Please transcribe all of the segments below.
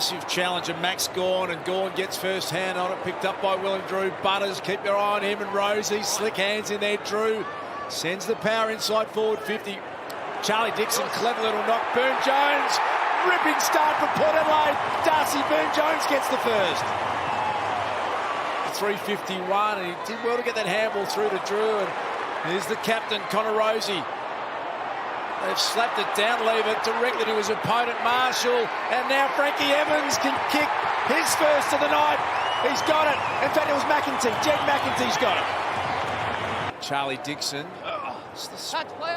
massive challenge of Max Gawn, and Gawn gets first hand on it, picked up by Willem Drew. Butters, keep your eye on him and Rosie. Slick hands in there. Drew sends the power inside forward 50. Charlie Dixon, clever little knock. Burne-Jones, ripping start for Port Adelaide. Darcy Burne-Jones gets the first. 3:51, and he did well to get that handball through to Drew. And here's the captain, Connor Rosie. They've slapped it down, leave it directly to his opponent, Marshall. And now Frankie Evans can kick his first of the night. He's got it. In fact, it was McEntee. Jed McEntee's got it. Charlie Dixon. It's the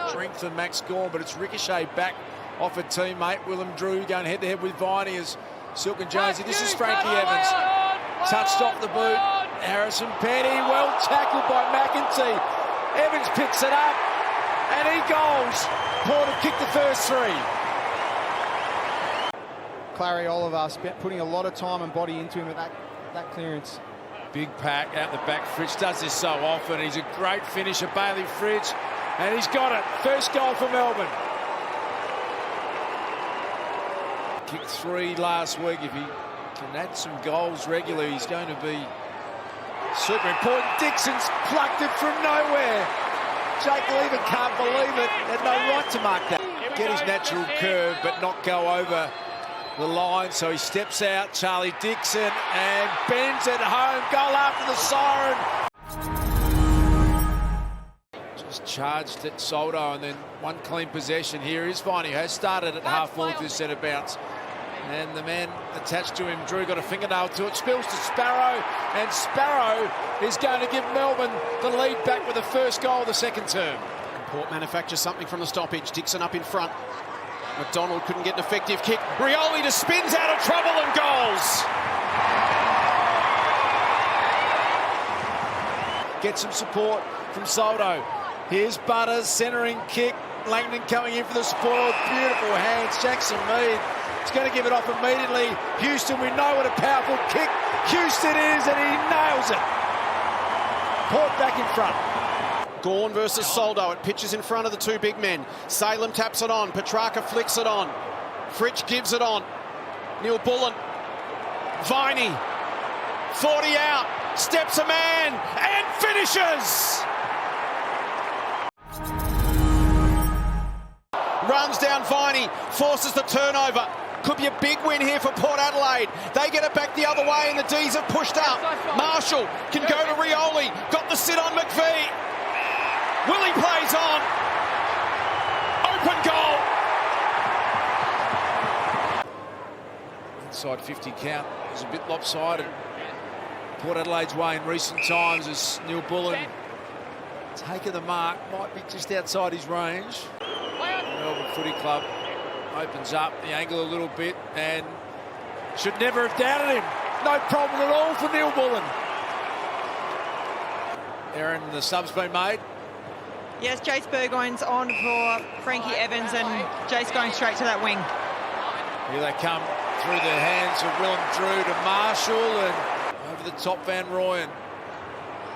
strength of Max Gawn, but it's ricocheted back off a teammate. Willem Drew going head-to-head with Viney as Silk and Jonesy. This is Frankie Evans. Touched off the boot. Harrison Petty, well tackled by McEntee. Evans picks it up, and he goes. Port have kicked the first three. Clary Oliver putting a lot of time and body into him at that clearance. Big pack out the back. Fritsch does this so often. He's a great finisher, Bailey Fritsch, and he's got it. First goal for Melbourne. Kicked 3 last week. If he can add some goals regularly, he's going to be super important. Dixon's plucked it from nowhere. Jake Lever can't believe it. Had no right to mark that. Get his natural curve, but not go over the line. So he steps out, Charlie Dixon, and bends it home. Goal after the siren. Just charged at Soldo, and then one clean possession. Here is Viney, who has started at half-forward through centre bounce. And the man attached to him, Drew, got a fingernail to it, spills to Sparrow, and Sparrow is going to give Melbourne the lead back with the first goal of the second term. Port manufactures something from the stoppage. Dixon up in front. McDonald couldn't get an effective kick. Rioli just spins out of trouble and goals. Get some support from Soldo. Here's Butters, centering kick. Langdon coming in for the support. Beautiful hands. Jackson Mead. He's going to give it off immediately. Houston, we know what a powerful kick Houston is, and he nails it. Port back in front. Gawn versus Soldo. It pitches in front of the two big men. Salem taps it on. Petrarca flicks it on. Fritsch gives it on. Neil Bullen. Viney. 40 out. Steps a man and finishes. Runs down Viney. Forces the turnover. Could be a big win here for Port Adelaide. They get it back the other way, and the D's have pushed up. Marshall can go to Rioli. Got the sit on McVie. Willie plays on. Open goal. Inside 50 count was a bit lopsided. Port Adelaide's way in recent times as Neil Bullen taking the mark. Might be just outside his range. Melbourne Footy Club opens up the angle a little bit and should never have doubted him. No problem at all for Neil Bullen. Aaron, the sub's been made. Yes, Jace Burgoyne's on for Frankie Evans, and Jace going straight to that wing. Here they come through the hands of Willem Drew to Marshall, and over the top Van Rooyen.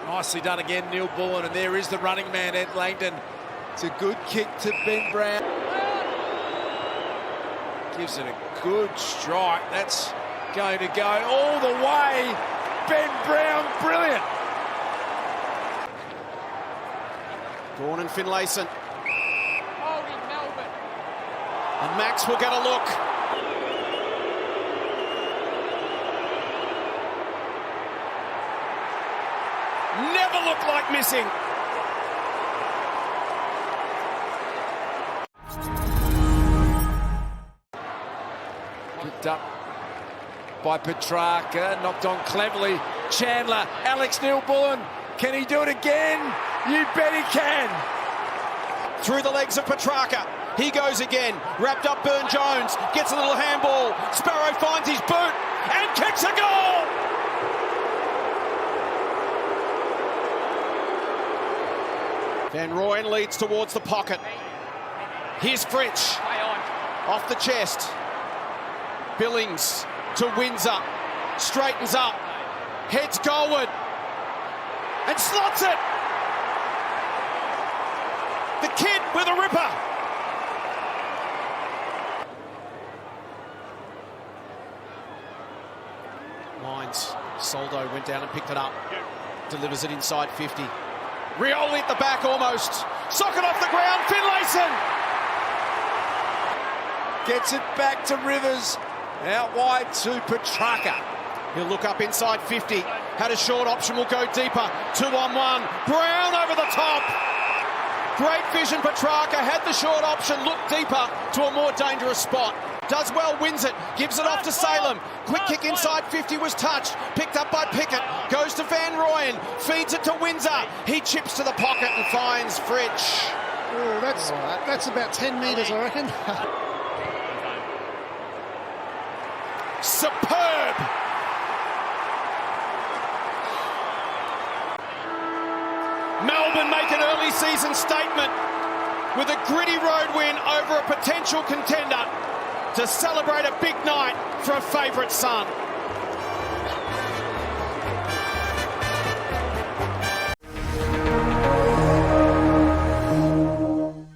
Nicely done again, Neil Bullen, and there is the running man, Ed Langdon. It's a good kick to Ben Brown. Gives it a good strike. That's going to go all the way. Ben Brown, brilliant. Gawn and Finlayson. And Max will get a look. Never looked like missing. Picked up by Petrarca, knocked on cleverly. Chandler, Alex Neil Bullen. Can he do it again? You bet he can. Through the legs of Petrarca. He goes again. Wrapped up Burne-Jones. Gets a little handball. Sparrow finds his boot and kicks a goal. Van Rooyen leads towards the pocket. Here's Fritsch. Off the chest. Billings to Windsor. Straightens up. Heads goalward. And slots it. The kid with a ripper. Evans. Soldo went down and picked it up. Delivers it inside 50. Rioli at the back almost. Socket off the ground. Finlayson. Gets it back to Rivers. Out wide to Petrarca. He'll look up inside 50. Had a short option, will go deeper. 2-on-1. Brown over the top. Great vision, Petrarca. Had the short option, looked deeper to a more dangerous spot. Does well, wins it. Gives it off to Salem. Quick kick inside 50 was touched. Picked up by Pickett. Goes to Van Rooyen. Feeds it to Windsor. He chips to the pocket and finds Fritsch. Oh, that's about 10 metres, I reckon. Superb! Melbourne make an early season statement with a gritty road win over a potential contender to celebrate a big night for a favourite son.